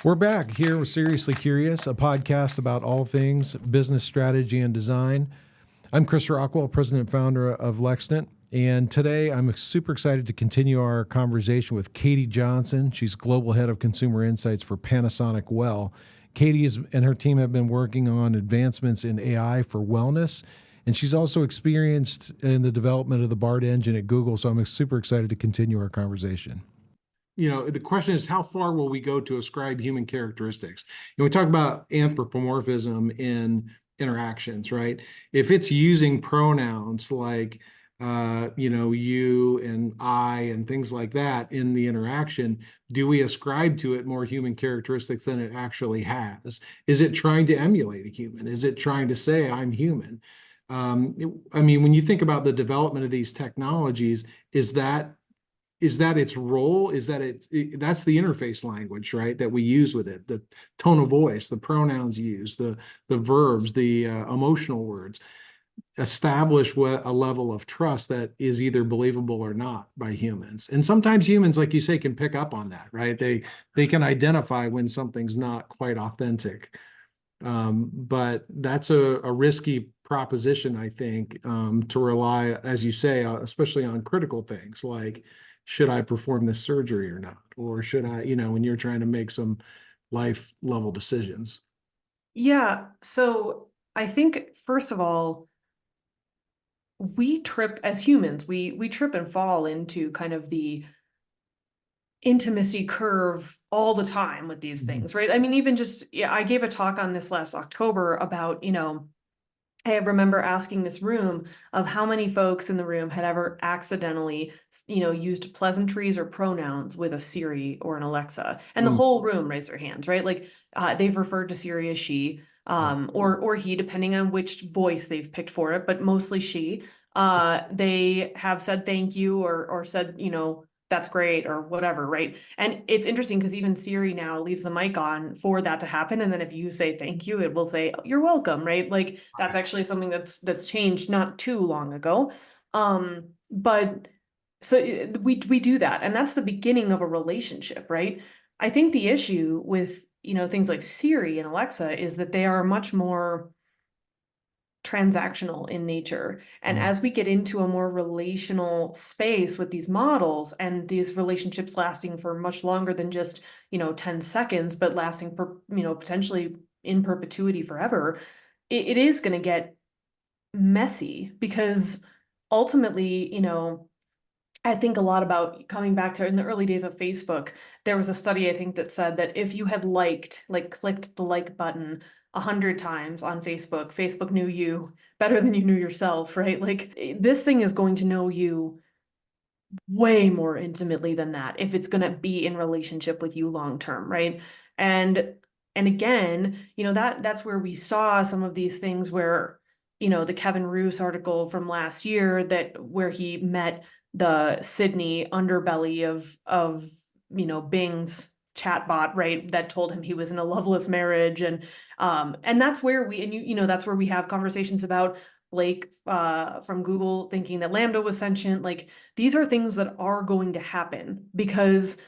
We're back here with Seriously Curious, a podcast about all things business strategy and design. I'm Chris Rockwell, president and founder of Lextant. And today I'm super excited to continue our conversation with Katie Johnson. She's global head of consumer insights for Panasonic Well. Katie and her team have been working on advancements in AI for wellness. And she's also experienced in the development of the BART engine at Google. So I'm super excited to continue our conversation. The question is, how far will we go to ascribe human characteristics? We talk about anthropomorphism in interactions, right? If it's using pronouns like, you and I and things like that in the interaction, do we ascribe to it more human characteristics than it actually has? Is it trying to emulate a human? Is it trying to say, I'm human? When you think about the development of these technologies, is that its role? That's the interface language, right, that we use with it, the tone of voice, the pronouns used, the verbs, the emotional words, establish a level of trust that is either believable or not by humans. And sometimes humans, like you say, can pick up on that, right? They can identify when something's not quite authentic. But that's a risky proposition, I think, to rely, as you say, especially on critical things like, should I perform this surgery or not? Or should I, when you're trying to make some life level decisions? Yeah. So I think, first of all, we trip as humans, we trip and fall into kind of the intimacy curve all the time with these things, right? I mean, even just, I gave a talk on this last October about, I remember asking this room of how many folks in the room had ever accidentally, used pleasantries or pronouns with a Siri or an Alexa, and the whole room raised their hands, right? Like they've referred to Siri as she, or he, depending on which voice they've picked for it, but mostly she. They have said thank you or said, that's great or whatever, right? And it's interesting because even Siri now leaves the mic on for that to happen. And then if you say thank you, it will say, you're welcome, right? Like that's actually something that's changed not too long ago. But so we do that. And that's the beginning of a relationship, right? I think the issue with, things like Siri and Alexa is that they are much more transactional in nature. And as we get into a more relational space with these models and these relationships lasting for much longer than just, 10 seconds, but lasting for, potentially in perpetuity forever, it is going to get messy because ultimately, I think a lot about coming back to in the early days of Facebook, there was a study, I think, that said that if you had clicked the like button 100 times on Facebook, Facebook knew you better than you knew yourself, right? Like this thing is going to know you way more intimately than that if it's going to be in relationship with you long term, right? And again, that's where we saw some of these things where, the Kevin Roose article from last year where he met the Sydney underbelly of Bing's chatbot, right, that told him he was in a loveless marriage, and that's where that's where we have conversations about Blake from Google thinking that Lambda was sentient. Like these are things that are going to happen because,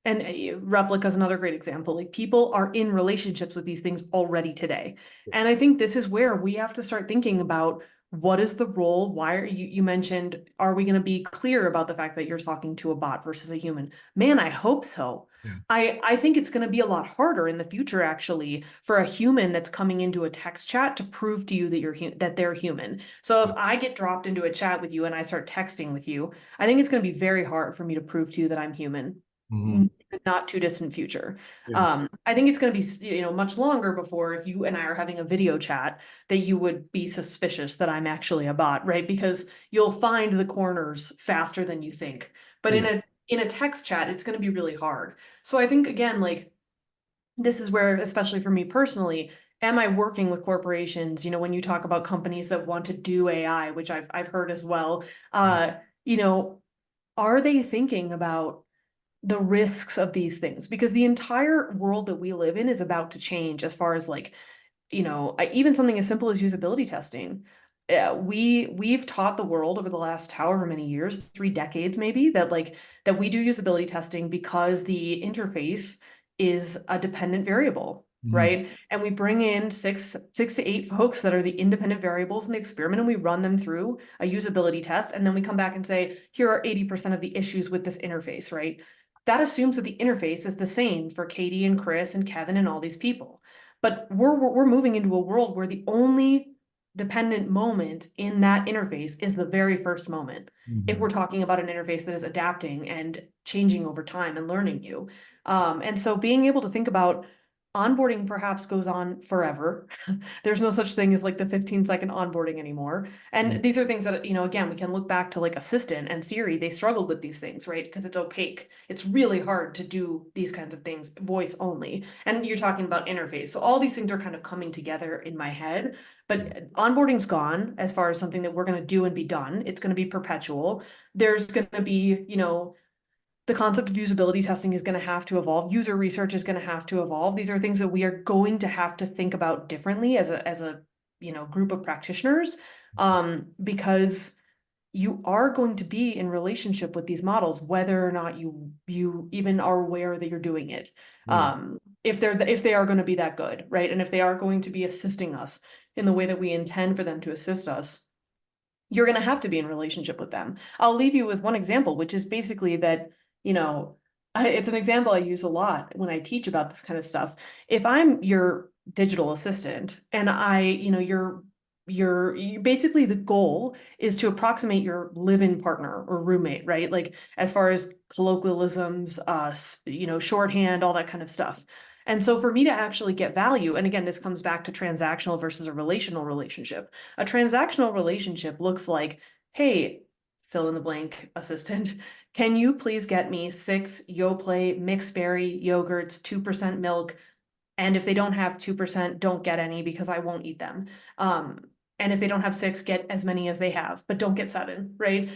and Replica is another great example. Like people are in relationships with these things already today, and I think this is where we have to start thinking about what is the role? Why are you mentioned, are we going to be clear about the fact that you're talking to a bot versus a human? Man, I hope so. Yeah. I think it's going to be a lot harder in the future, actually, for a human that's coming into a text chat to prove to you that they're human. So if I get dropped into a chat with you and I start texting with you, I think it's going to be very hard for me to prove to you that I'm human. Mm-hmm. Not too distant future. Yeah. I think it's going to be, much longer before if you and I are having a video chat that you would be suspicious that I'm actually a bot, right? Because you'll find the corners faster than you think. But in a text chat, it's going to be really hard. So I think again, like this is where, especially for me personally, am I working with corporations? When you talk about companies that want to do AI, which I've heard as well, are they thinking about the risks of these things? Because the entire world that we live in is about to change as far as like, even something as simple as usability testing. We've taught the world over the last however many years, 3 decades maybe, that we do usability testing because the interface is a dependent variable, Mhm. right? And we bring in six to eight folks that are the independent variables in the experiment, and we run them through a usability test. And then we come back and say, here are 80% of the issues with this interface, right? That assumes that the interface is the same for Katie and Chris and Kevin and all these people. But we're moving into a world where the only dependent moment in that interface is the very first moment. If Mhm. we're talking about an interface that is adapting and changing over time and learning you. And so being able to think about onboarding perhaps goes on forever. There's no such thing as like the 15-second onboarding anymore. And these are things that, again, we can look back to like Assistant and Siri. They struggled with these things, right? Because it's opaque. It's really hard to do these kinds of things voice only. And you're talking about interface. So all these things are kind of coming together in my head. But onboarding's gone as far as something that we're going to do and be done. It's going to be perpetual. There's going to be, the concept of usability testing is going to have to evolve. User research is going to have to evolve. These are things that we are going to have to think about differently as a group of practitioners, because you are going to be in relationship with these models, whether or not you even are aware that you're doing it. Right. If they are going to be that good, right? And if they are going to be assisting us in the way that we intend for them to assist us, you're going to have to be in relationship with them. I'll leave you with one example, which is basically that, you know, it's an example I use a lot when I teach about this kind of stuff. If I'm your digital assistant and basically the goal is to approximate your live-in partner or roommate, right? Like as far as colloquialisms, shorthand, all that kind of stuff. And so for me to actually get value, and again, this comes back to transactional versus a relational relationship. A transactional relationship looks like, hey, fill in the blank assistant, can you please get me 6 Yoplait mixed berry yogurts, 2% milk, and if they don't have 2%, don't get any because I won't eat them. And if they don't have 6, get as many as they have, but don't get 7, right?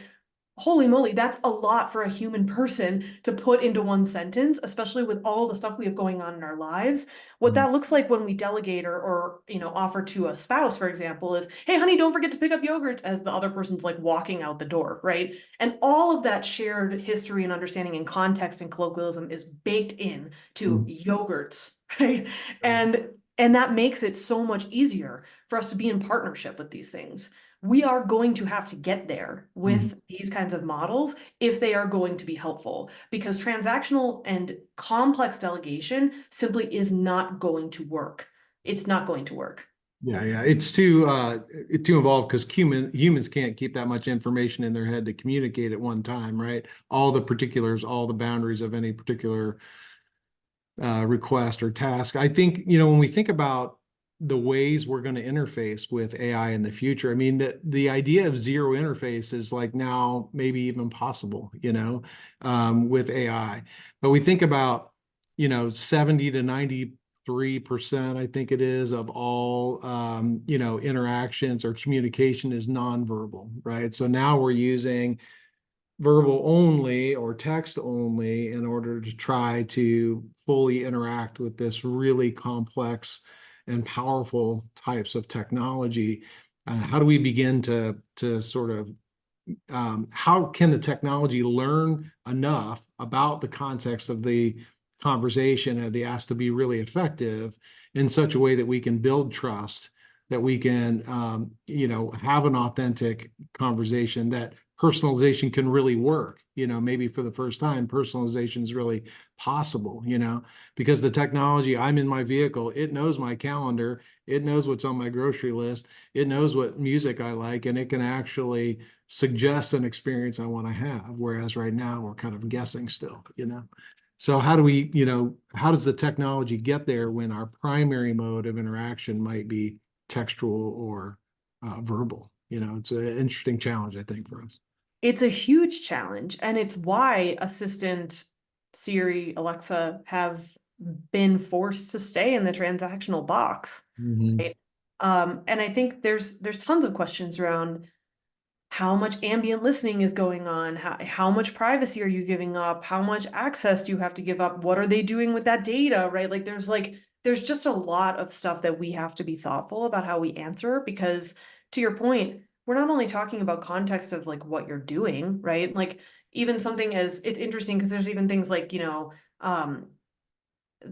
Holy moly, that's a lot for a human person to put into one sentence, especially with all the stuff we have going on in our lives. What Mhm. that looks like when we delegate or offer to a spouse, for example, is, hey, honey, don't forget to pick up yogurts as the other person's like walking out the door, right? And all of that shared history and understanding and context and colloquialism is baked in to Mhm. yogurts, right? Right. And that makes it so much easier for us to be in partnership with these things. We are going to have to get there Mhm. with these kinds of models if they are going to be helpful, because transactional and complex delegation simply is not going to work. It's not going to work. Yeah, yeah. It's too involved because humans can't keep that much information in their head to communicate at one time, right? All the particulars, all the boundaries of any particular request or task. I think, when we think about the ways we're going to interface with AI in the future, I mean, the idea of zero interface is like now maybe even possible, with AI. But we think about, 70 to 93%, I think it is, of all, interactions or communication is nonverbal, right? So now we're using verbal only or text only in order to try to fully interact with this really complex and powerful types of technology. How do we begin to sort of how can the technology learn enough about the context of the conversation and the ask to be really effective in such a way that we can build trust, that we can, have an authentic conversation, that personalization can really work. Maybe for the first time, personalization is really possible, because the technology, I'm in my vehicle, it knows my calendar, it knows what's on my grocery list, it knows what music I like, and it can actually suggest an experience I want to have. Whereas right now we're kind of guessing still. So how do we, how does the technology get there when our primary mode of interaction might be textual or verbal? It's an interesting challenge, I think, for us. It's a huge challenge, and it's why Assistant, Siri, Alexa have been forced to stay in the transactional box, Mhm. right? And I think there's tons of questions around how much ambient listening is going on, how much privacy are you giving up, how much access do you have to give up, what are they doing with that data, right? There's just a lot of stuff that we have to be thoughtful about how we answer, because to your point, we're not only talking about context of like what you're doing, right? Like even something as, it's interesting because there's even things like um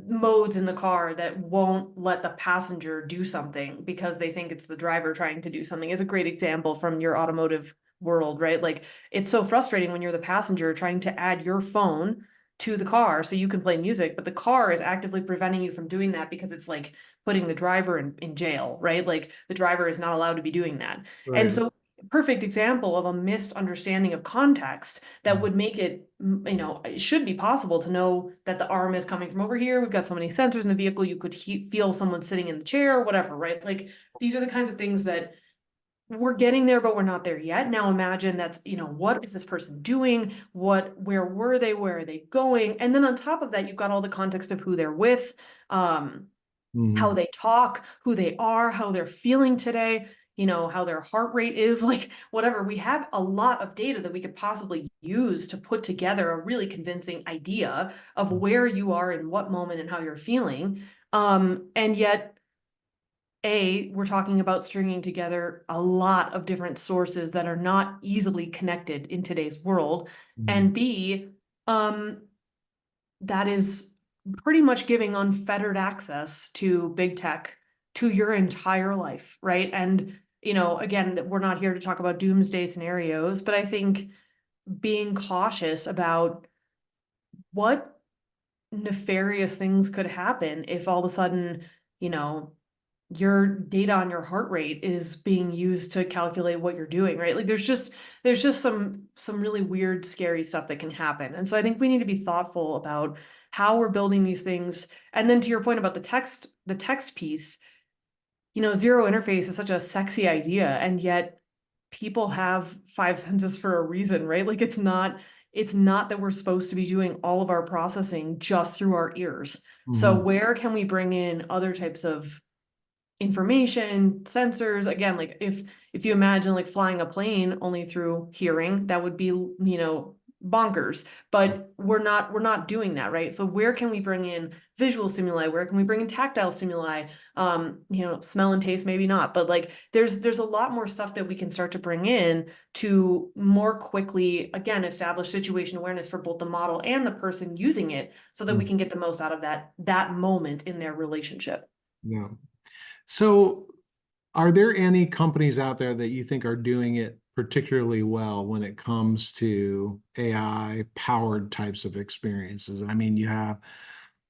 modes in the car that won't let the passenger do something because they think it's the driver trying to do something is a great example from your automotive world, right? Like it's so frustrating when you're the passenger trying to add your phone to the car so you can play music, but the car is actively preventing you from doing that because it's like putting the driver in jail, right? Like the driver is not allowed to be doing that. And Right. so perfect example of a missed understanding of context that would make it, it should be possible to know that the arm is coming from over here. We've got so many sensors in the vehicle, you could feel someone sitting in the chair, whatever, right? Like these are the kinds of things that we're getting there, but we're not there yet. Now imagine that's, what is this person doing? Where were they? Where are they going? And then on top of that, you've got all the context of who they're with, how Mhm. they talk, who they are, how they're feeling today, how their heart rate is, like whatever. We have a lot of data that we could possibly use to put together a really convincing idea of where you are in what moment and how you're feeling. And yet, we're talking about stringing together a lot of different sources that are not easily connected in today's world. Mhm. And B, um, that is pretty much giving unfettered access to big tech to your entire life, right? And, again, we're not here to talk about doomsday scenarios, but I think being cautious about what nefarious things could happen if all of a sudden, you know, your data on your heart rate is being used to calculate what you're doing, right? Like there's just some really weird, scary stuff that can happen. And so I think we need to be thoughtful about how we're building these things. And then to your point about the text piece, zero interface is such a sexy idea, and yet people have five senses for a reason, right? Like it's not that we're supposed to be doing all of our processing just through our ears. So Mhm. where can we bring in other types of information, sensors? Again, like if you imagine like flying a plane only through hearing, that would be, bonkers. But we're not doing that, right? So where can we bring in visual stimuli? Where can we bring in tactile stimuli? Smell and taste, maybe not, but like there's a lot more stuff that we can start to bring in to more quickly, again, establish situation awareness for both the model and the person using it so that we Mhm. can get the most out of that moment in their relationship. Yeah. So, are there any companies out there that you think are doing it particularly well when it comes to AI powered types of experiences? I mean, you have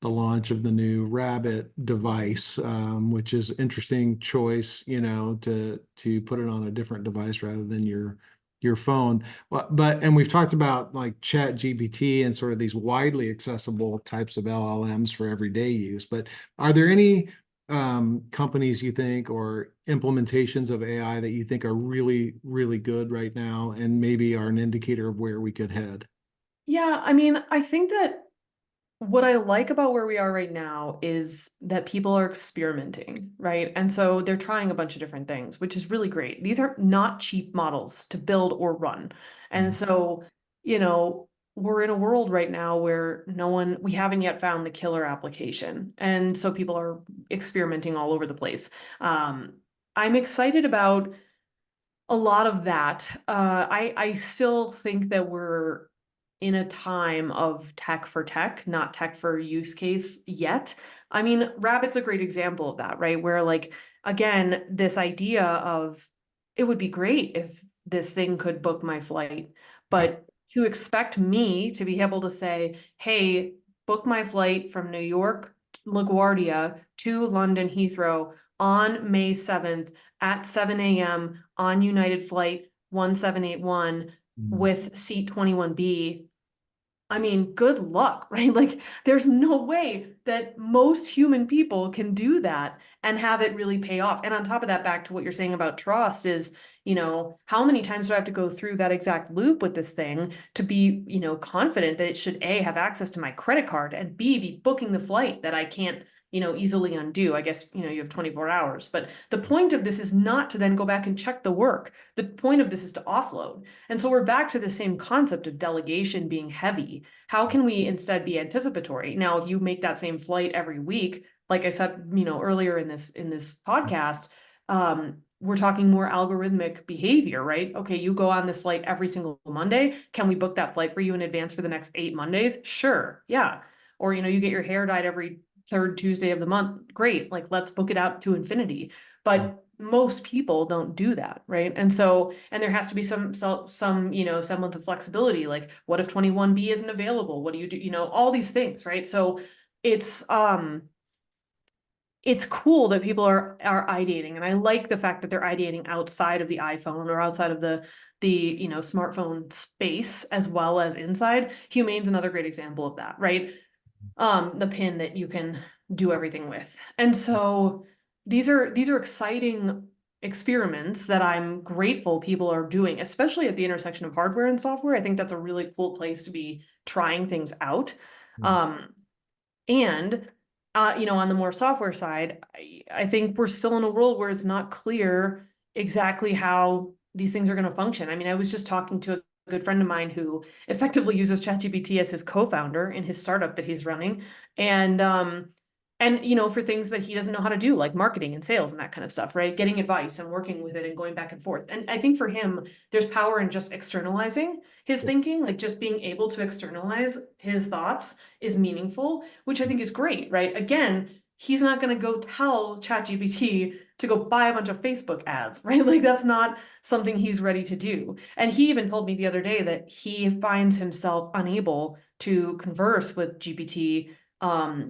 the launch of the new Rabbit device, which is interesting choice, to put it on a different device rather than your phone. But and we've talked about like Chat GPT and sort of these widely accessible types of LLMs for everyday use. But are there any companies you think or implementations of AI that you think are really, really good right now and maybe are an indicator of where we could head? Yeah, I mean, I think that what I like about where we are right now is that people are experimenting, right? And so they're trying a bunch of different things, which is really great. These are not cheap models to build or run. And so, you know, we're in a world right now where we haven't yet found the killer application. And so people are experimenting all over the place. I'm excited about a lot of that. I still think that we're in a time of tech for tech, not tech for use case yet. I mean, Rabbit's a great example of that, right? Where like again, this idea of it would be great if this thing could book my flight, but to expect me to be able to say, "Hey, book my flight from New York LaGuardia to London Heathrow on May 7th at 7 a.m. on United Flight 1781 Mhm. with seat 21B." I mean, good luck, right? Like, there's no way that most human people can do that and have it really pay off. And on top of that, back to what you're saying about trust is, how many times do I have to go through that exact loop with this thing to be, confident that it should A, have access to my credit card, and B, be booking the flight that I can't, easily undo. I guess, you have 24 hours. But the point of this is not to then go back and check the work. The point of this is to offload. And so we're back to the same concept of delegation being heavy. How can we instead be anticipatory? Now, if you make that same flight every week, like I said, earlier in this podcast, we're talking more algorithmic behavior, right? Okay, you go on this flight every single Monday. Can we book that flight for you in advance for the next 8 Mondays? Sure, yeah. Or you get your hair dyed every third Tuesday of the month, great, like let's book it out to infinity. But most people don't do that, right? And so, and there has to be some semblance of flexibility. Like, what if 21B isn't available? What do you do? All these things, right? So it's it's cool that people are ideating, and I like the fact that they're ideating outside of the iPhone or outside of the smartphone space as well as inside. Humane's another great example of that, right? The pin that you can do everything with. And so these are exciting experiments that I'm grateful people are doing, especially at the intersection of hardware and software. I think that's a really cool place to be trying things out. Um, and on the more software side, I think we're still in a world where it's not clear exactly how these things are going to function. I mean, I was just talking to a good friend of mine who effectively uses ChatGPT as his co-founder in his startup that he's running. And for things that he doesn't know how to do, like marketing and sales and that kind of stuff, right? Getting advice and working with it and going back and forth. And I think for him, there's power in just externalizing his thinking, like just being able to externalize his thoughts is meaningful, which I think is great, right? Again, he's not going to go tell ChatGPT to go buy a bunch of Facebook ads, right? Like that's not something he's ready to do. And he even told me the other day that he finds himself unable to converse with GPT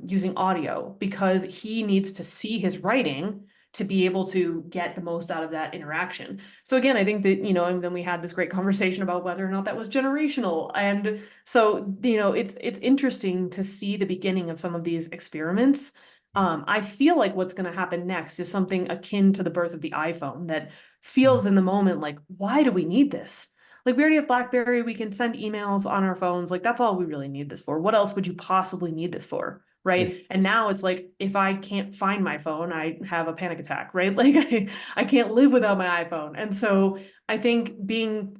using audio because he needs to see his writing to be able to get the most out of that interaction. So again, I think that, and then we had this great conversation about whether or not that was generational. And so, it's interesting to see the beginning of some of these experiments. I feel like what's going to happen next is something akin to the birth of the iPhone that feels in the moment like, why do we need this? Like, we already have BlackBerry, we can send emails on our phones. Like, that's all we really need this for. What else would you possibly need this for? Yeah. Right. And now it's like, if I can't find my phone, I have a panic attack, right? Like, I can't live without my iPhone. And so I think being,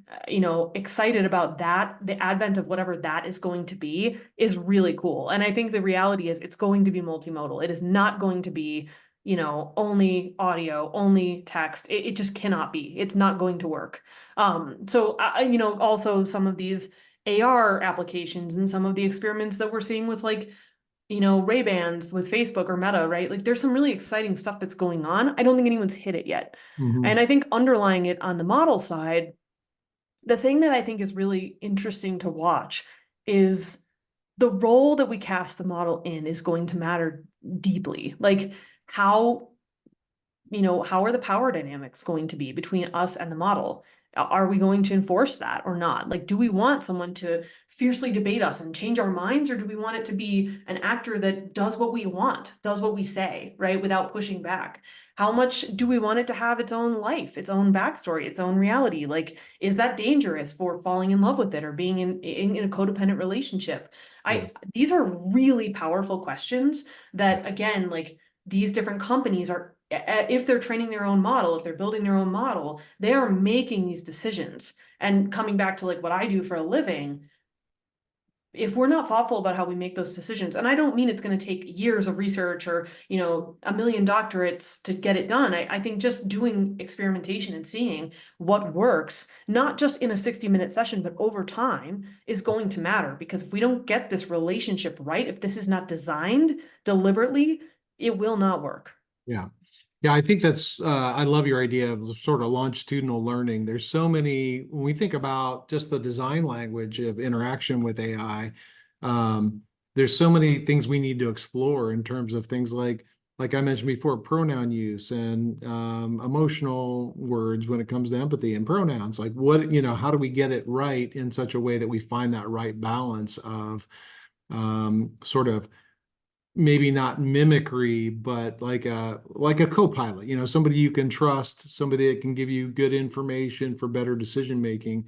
excited about that, the advent of whatever that is going to be is really cool. And I think the reality is it's going to be multimodal. It is not going to be, only audio, only text. It just cannot be. It's not going to work. So also some of these AR applications and some of the experiments that we're seeing with like, Ray-Bans with Facebook or Meta, right? Like there's some really exciting stuff that's going on. I don't think anyone's hit it yet. Mhm. And I think underlying it on the model side, the thing that I think is really interesting to watch is the role that we cast the model in is going to matter deeply. Like how how are the power dynamics going to be between us and the model? Are we going to enforce that or not? Like, do we want someone to fiercely debate us and change our minds, or do we want it to be an actor that does what we want, does what we say, right, without pushing back? How much do we want it to have its own life, its own backstory, its own reality? Like, is that dangerous for falling in love with it or being in a codependent relationship? Yeah. These are really powerful questions that, again, like these different companies are, if they're training their own model, if they're building their own model, they are making these decisions. And coming back to like what I do for a living, if we're not thoughtful about how we make those decisions, and I don't mean it's going to take years of research or, a million doctorates to get it done. I think just doing experimentation and seeing what works, not just in a 60-minute session, but over time is going to matter. Because if we don't get this relationship right, if this is not designed deliberately, it will not work. Yeah. Yeah, I think that's, I love your idea of sort of longitudinal learning. There's so many, when we think about just the design language of interaction with AI, um, there's so many things we need to explore in terms of things like I mentioned before, pronoun use and emotional words when it comes to empathy and pronouns. Like what, how do we get it right in such a way that we find that right balance of sort of maybe not mimicry, but like a co-pilot, somebody you can trust, somebody that can give you good information for better decision making.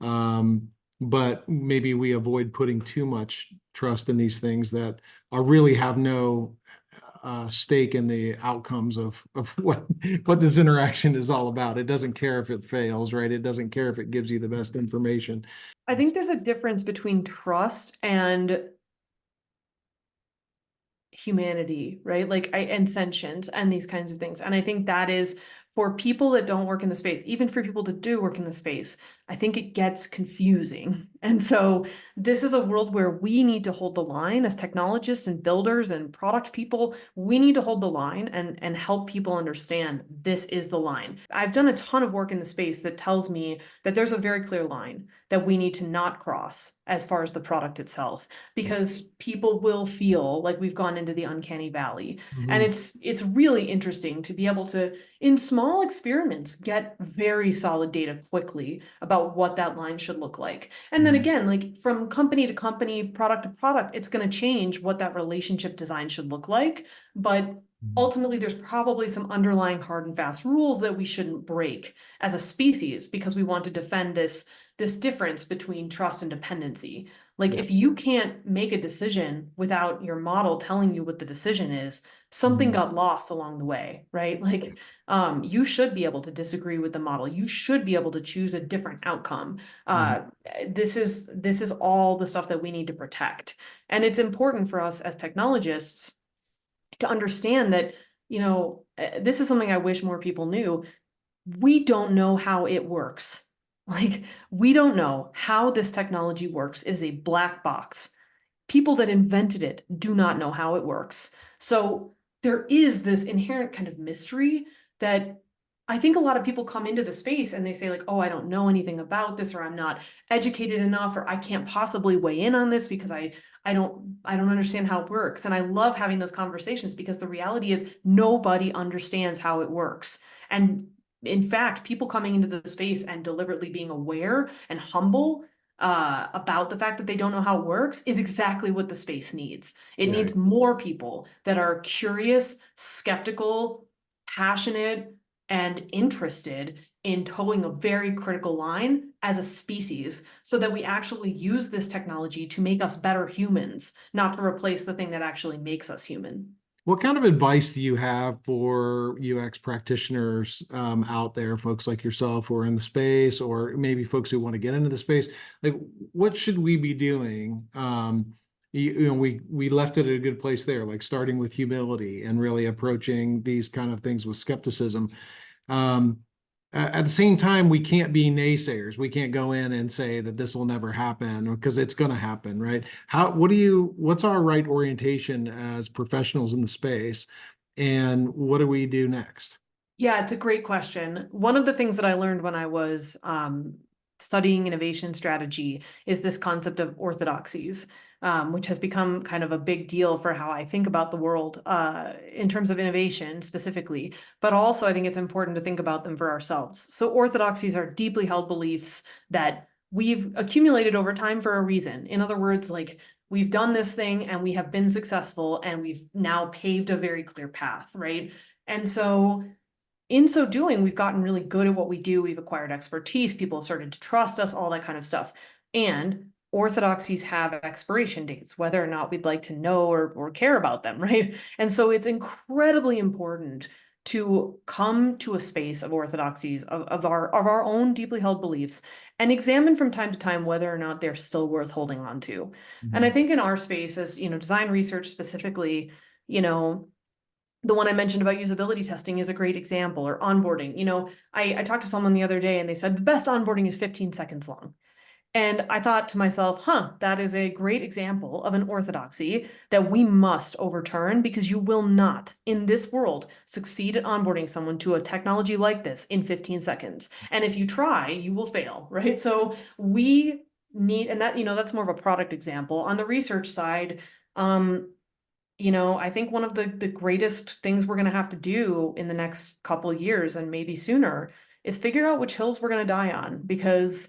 But maybe we avoid putting too much trust in these things that are really have no stake in the outcomes of what this interaction is all about. It doesn't care if it fails, right? It doesn't care if it gives you the best information. I think there's a difference between trust and humanity, right? Like and sentience and these kinds of things. And I think that is for people that don't work in the space, even for people that do work in the space. I think it gets confusing. And so this is a world where we need to hold the line as technologists and builders and product people. We need to hold the line and help people understand this is the line. I've done a ton of work in the space that tells me that there's a very clear line that we need to not cross as far as the product itself, because people will feel like we've gone into the uncanny valley. And Mhm. it's really interesting to be able to, in small experiments, get very solid data quickly about what that line should look like. And then again, like from company to company, product to product, it's going to change what that relationship design should look like. But ultimately, there's probably some underlying hard and fast rules that we shouldn't break as a species, because we want to defend this difference between trust and dependency. Like Yeah. if you can't make a decision without your model telling you what the decision is, something Mhm. got lost along the way, right? Like you should be able to disagree with the model. You should be able to choose a different outcome. Mhm. Uh, this is all the stuff that we need to protect. And it's important for us as technologists to understand that, this is something I wish more people knew. We don't know how it works. Like, we don't know how this technology works. It is a black box. People that invented it do not know how it works. So there is this inherent kind of mystery that I think a lot of people come into the space and they say, like, oh, I don't know anything about this, or I'm not educated enough, or I can't possibly weigh in on this because I don't understand how it works. And I love having those conversations, because the reality is nobody understands how it works. And in fact, people coming into the space and deliberately being aware and humble about the fact that they don't know how it works is exactly what the space needs. It Yeah. needs more people that are curious, skeptical, passionate, and interested in towing a very critical line as a species, so that we actually use this technology to make us better humans, not to replace the thing that actually makes us human. What kind of advice do you have for UX practitioners out there, folks like yourself who are in the space, or maybe folks who want to get into the space? Like, what should we be doing? We left it at a good place there, like starting with humility and really approaching these kind of things with skepticism. Um, at the same time, we can't be naysayers. We can't go in and say that this will never happen because it's going to happen, right? What's our right orientation as professionals in the space? And what do we do next? Yeah, it's a great question. One of the things that I learned when I was studying innovation strategy is this concept of orthodoxies, which has become kind of a big deal for how I think about the world in terms of innovation specifically. But also, I think it's important to think about them for ourselves. So, orthodoxies are deeply held beliefs that we've accumulated over time for a reason. In other words, like, we've done this thing and we have been successful and we've now paved a very clear path, right? And so in so doing, we've gotten really good at what we do. We've acquired expertise. People have started to trust us, all that kind of stuff. And orthodoxies have expiration dates, whether or not we'd like to know or care about them, right? And so it's incredibly important to come to a space of orthodoxies of our own deeply held beliefs and examine from time to time whether or not they're still worth holding on to. And I Mhm. think in our space, as design research specifically, you know, the one I mentioned about usability testing is a great example, or onboarding. I talked to someone the other day and they said the best onboarding is 15 seconds long. And I thought to myself, that is a great example of an orthodoxy that we must overturn, because you will not in this world succeed at onboarding someone to a technology like this in 15 seconds. And if you try, you will fail, right? So we need, and that's more of a product example. On the research side, um, I think one of the greatest things we're going to have to do in the next couple of years, and maybe sooner, is figure out which hills we're going to die on, because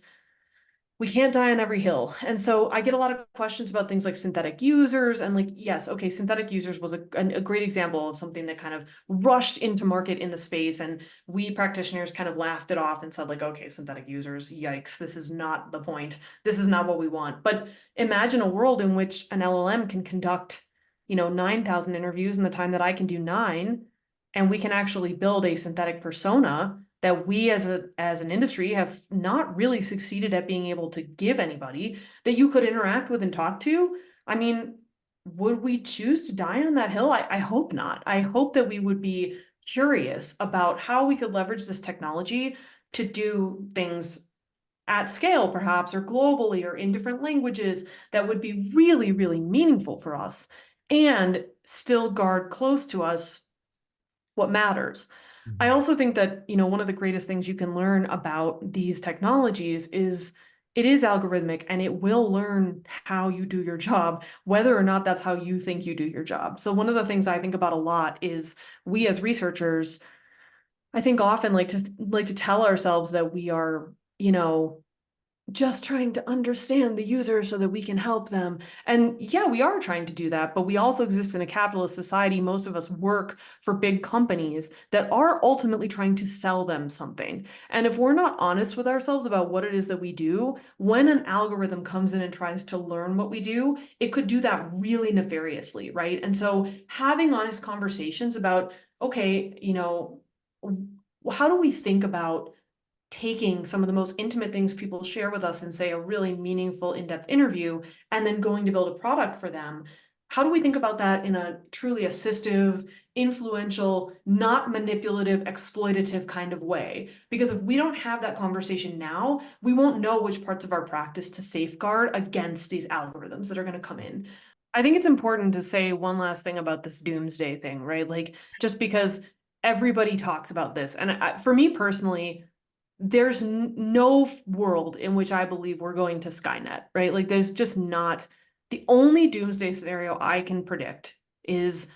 we can't die on every hill. And so I get a lot of questions about things like synthetic users, and like, yes, okay, synthetic users was a great example of something that kind of rushed into market in the space. And we practitioners kind of laughed it off and said, like, okay, synthetic users, yikes, this is not the point. This is not what we want. But imagine a world in which an LLM can conduct, 9,000 interviews in the time that I can do nine, and we can actually build a synthetic persona that we as an industry have not really succeeded at being able to give anybody, that you could interact with and talk to. I mean, would we choose to die on that hill? I hope not. I hope that we would be curious about how we could leverage this technology to do things at scale, perhaps, or globally, or in different languages that would be really, really meaningful for us and still guard close to us what matters. I Mhm. also think that, one of the greatest things you can learn about these technologies is it is algorithmic and it will learn how you do your job, whether or not that's how you think you do your job. So one of the things I think about a lot is we as researchers, I think often like to tell ourselves that we are, just trying to understand the user so that we can help them. And yeah, we are trying to do that, but we also exist in a capitalist society. Most of us work for big companies that are ultimately trying to sell them something. And if we're not honest with ourselves about what it is that we do, when an algorithm comes in and tries to learn what we do, it could do that really nefariously, right? And so having honest conversations about, okay, how do we think about taking some of the most intimate things people share with us in, say, a really meaningful, in-depth interview, and then going to build a product for them? How do we think about that in a truly assistive, influential, not manipulative, exploitative kind of way? Because if we don't have that conversation now, we won't know which parts of our practice to safeguard against these algorithms that are going to come in. I think it's important to say one last thing about this doomsday thing, right? Like, just because everybody talks about this, and for me personally, there's no world in which I believe we're going to Skynet, right? Like there's just not. The only doomsday scenario I can predict is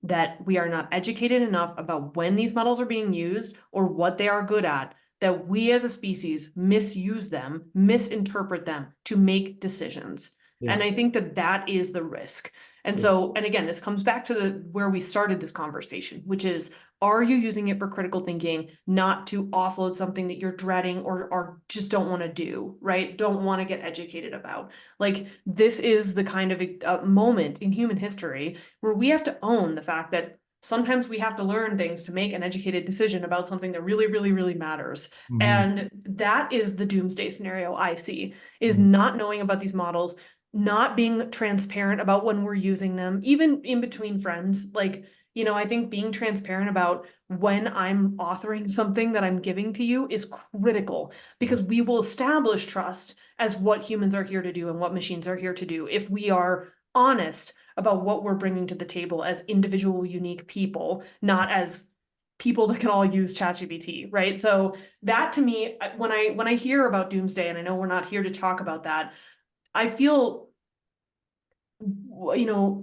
that we are not educated enough about when these metals are being used or what they are good at, that we as a species misuse them, misinterpret them to make decisions. Yeah. And I think that that is the risk. And Yeah. so, and again, this comes back to the where we started this conversation, which is, are you using it for critical thinking, not to offload something that you're dreading or just don't want to do, right? Don't want to get educated about. Like, this is the kind of a moment in human history where we have to own the fact that sometimes we have to learn things to make an educated decision about something that really, really, really matters. Mhm. And that is the doomsday scenario I see, is Mhm. not knowing about these models, not being transparent about when we're using them, even in between friends. Like, I think being transparent about when I'm authoring something that I'm giving to you is critical, because we will establish trust as what humans are here to do and what machines are here to do if we are honest about what we're bringing to the table as individual, unique people, not as people that can all use ChatGPT, right? So that, to me, when I hear about doomsday, and I know we're not here to talk about that, I feel,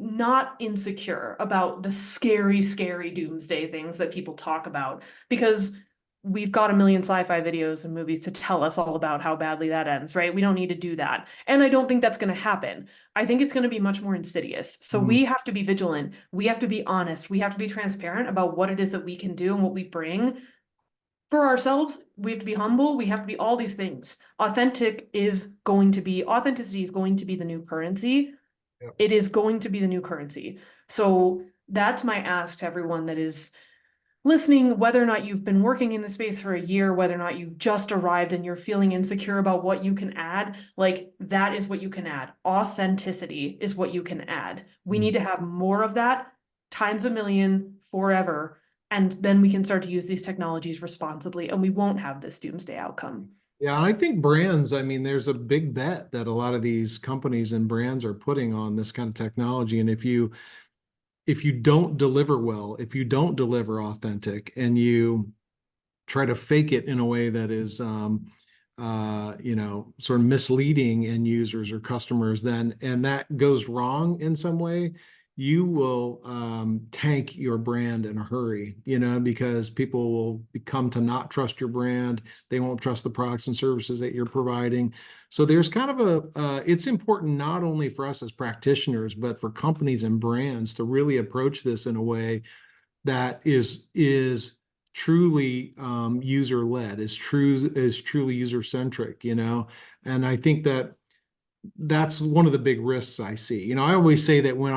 not insecure about the scary, scary doomsday things that people talk about, because we've got a million sci-fi videos and movies to tell us all about how badly that ends, right? We don't need to do that. And I don't think that's going to happen. I think it's going to be much more insidious. So Mhm. we have to be vigilant. We have to be honest. We have to be transparent about what it is that we can do and what we bring for ourselves. We have to be humble. We have to be all these things. Authenticity is going to be the new currency. Yep. It is going to be the new currency. So that's my ask to everyone that is listening, whether or not you've been working in the space for a year, whether or not you just arrived and you're feeling insecure about what you can add, like, that is what you can add. Authenticity is what you can add. We Mhm. need to have more of that, times a million, forever. And then we can start to use these technologies responsibly, and we won't have this doomsday outcome. Yeah, I think brands, I mean, there's a big bet that a lot of these companies and brands are putting on this kind of technology. And if you don't deliver well, if you don't deliver authentic, and you try to fake it in a way that is sort of misleading end users or customers, then and that goes wrong in some way, you will tank your brand in a hurry, because people will come to not trust your brand. They won't trust the products and services that you're providing. So there's kind of it's important not only for us as practitioners, but for companies and brands to really approach this in a way that is truly user led, is truly user centric, and I think that's one of the big risks I see. I always say that when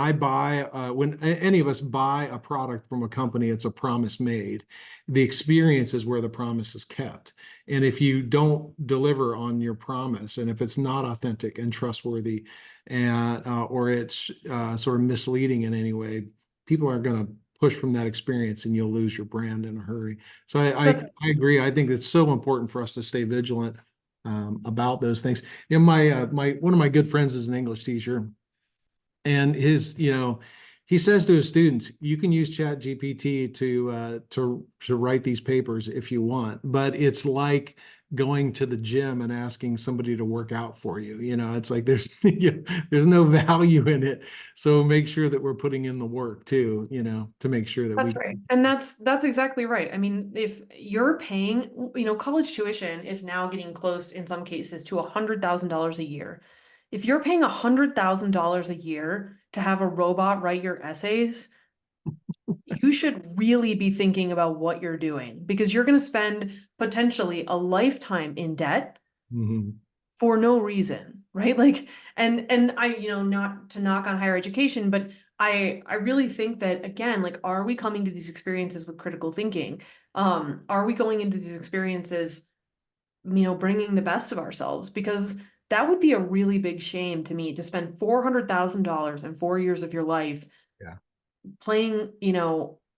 any of us buy a product from a company, it's a promise made. The experience is where the promise is kept. And if you don't deliver on your promise, and if it's not authentic and trustworthy, and or it's sort of misleading in any way, people are going to push from that experience, and you'll lose your brand in a hurry. So I That's agree. I think it's so important for us to stay vigilant. about those things. You know, my one of my good friends is an English teacher, and he says to his students, you can use Chat GPT to write these papers if you want, but it's like going to the gym and asking somebody to work out for you. It's like there's there's no value in it. So make sure that we're putting in the work too, to make sure that That's right. And that's exactly right. I mean, if you're paying, college tuition is now getting close in some cases to $100,000 a year. If you're paying $100,000 a year to have a robot write your essays, you should really be thinking about what you're doing because you're going to spend potentially a lifetime in debt Mhm. for no reason, right? Like, and I, not to knock on higher education, but I really think that again, like, are we coming to these experiences with critical thinking? Are we going into these experiences, bringing the best of ourselves? Because that would be a really big shame to me to spend $400,000 in 4 years of your life Yeah. playing,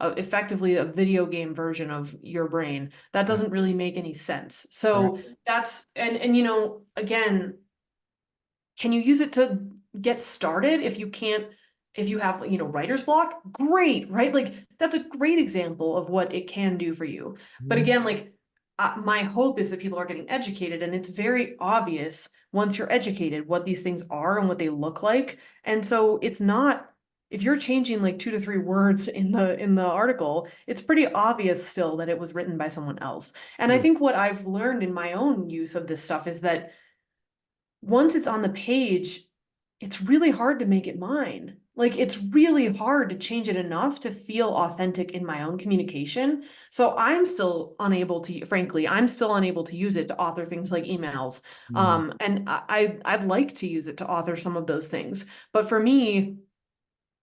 effectively a video game version of your brain. That Yeah. doesn't really make any sense. Right. So that's, and again, can you use it to get started if you have, writer's block? Great, right? Like that's a great example of what it can do for you. But Mhm. again, like my hope is that people are getting educated, and it's very obvious once you're educated what these things are and what they look like. And so it's not, if you're changing like 2 to 3 words in the article, it's pretty obvious still that it was written by someone else. And I Yeah. think what I've learned in my own use of this stuff is that once it's on the page, it's really hard to make it mine. Like it's really hard to change it enough to feel authentic in my own communication. So frankly, I'm still unable to use it to author things like emails. Mhm. And I'd like to use it to author some of those things. But for me,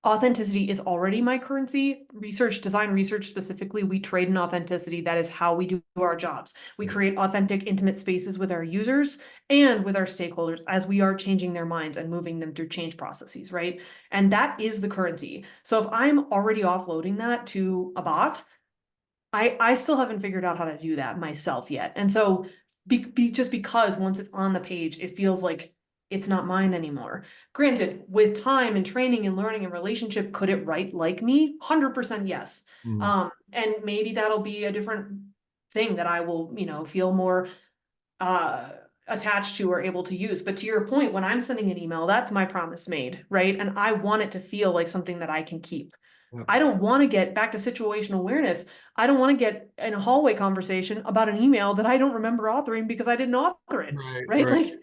authenticity is already my currency. Design research specifically, we trade in authenticity. That is how we do our jobs. We Yeah. create authentic, intimate spaces with our users and with our stakeholders as we are changing their minds and moving them through change processes, right? And that is the currency. So if I'm already offloading that to a bot, I still haven't figured out how to do that myself yet. And so just because once it's on the page, it feels like it's not mine anymore. Granted, with time and training and learning and relationship, could it write like me? 100% yes. Mhm. And maybe that'll be a different thing that I will, feel more uh attached to or able to use. But to your point, when I'm sending an email, that's my promise made, right? And I want it to feel like something that I can keep. Yeah. I don't want to get back to situational awareness. I don't want to get in a hallway conversation about an email that I don't remember authoring because I didn't author it, Right. right? Right. Like,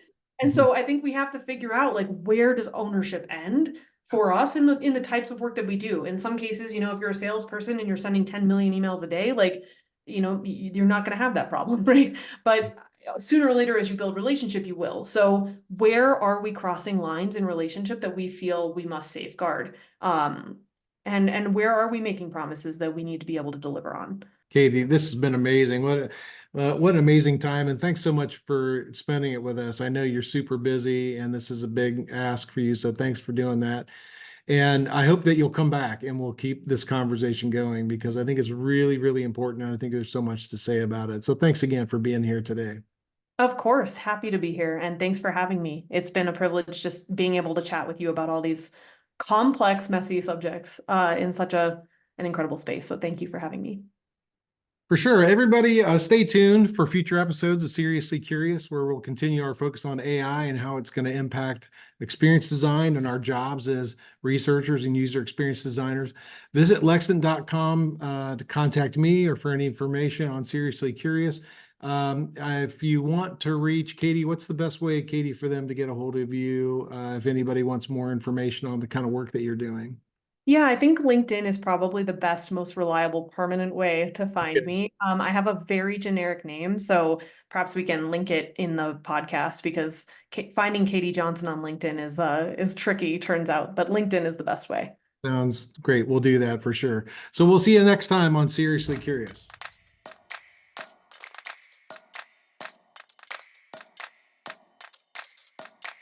and Mhm. so I think we have to figure out like where does ownership end for us in the types of work that we do. In some cases, if you're a salesperson and you're sending 10 million emails a day, like, you're not going to have that problem, right? But sooner or later, as you build relationship, you will. So where are we crossing lines in relationship that we feel we must safeguard? And where are we making promises that we need to be able to deliver on? Katie, this has been amazing. What an amazing time, and thanks so much for spending it with us. I know you're super busy, and this is a big ask for you, so thanks for doing that. And I hope that you'll come back and we'll keep this conversation going because I think it's really, really important, and I think there's so much to say about it. So thanks again for being here today. Of course, happy to be here, and thanks for having me. It's been a privilege just being able to chat with you about all these complex, messy subjects in such an incredible space. So thank you for having me. For sure. Everybody, stay tuned for future episodes of Seriously Curious, where we'll continue our focus on AI and how it's going to impact experience design and our jobs as researchers and user experience designers. Visit lextant.com to contact me or for any information on Seriously Curious. If you want to reach Katie, what's the best way, Katie, for them to get a hold of you if anybody wants more information on the kind of work that you're doing? Yeah, I think LinkedIn is probably the best, most reliable, permanent way to find me. I have a very generic name, so perhaps we can link it in the podcast because finding Katie Johnson on LinkedIn is tricky, turns out, but LinkedIn is the best way. Sounds great. We'll do that for sure. So we'll see you next time on Seriously Curious.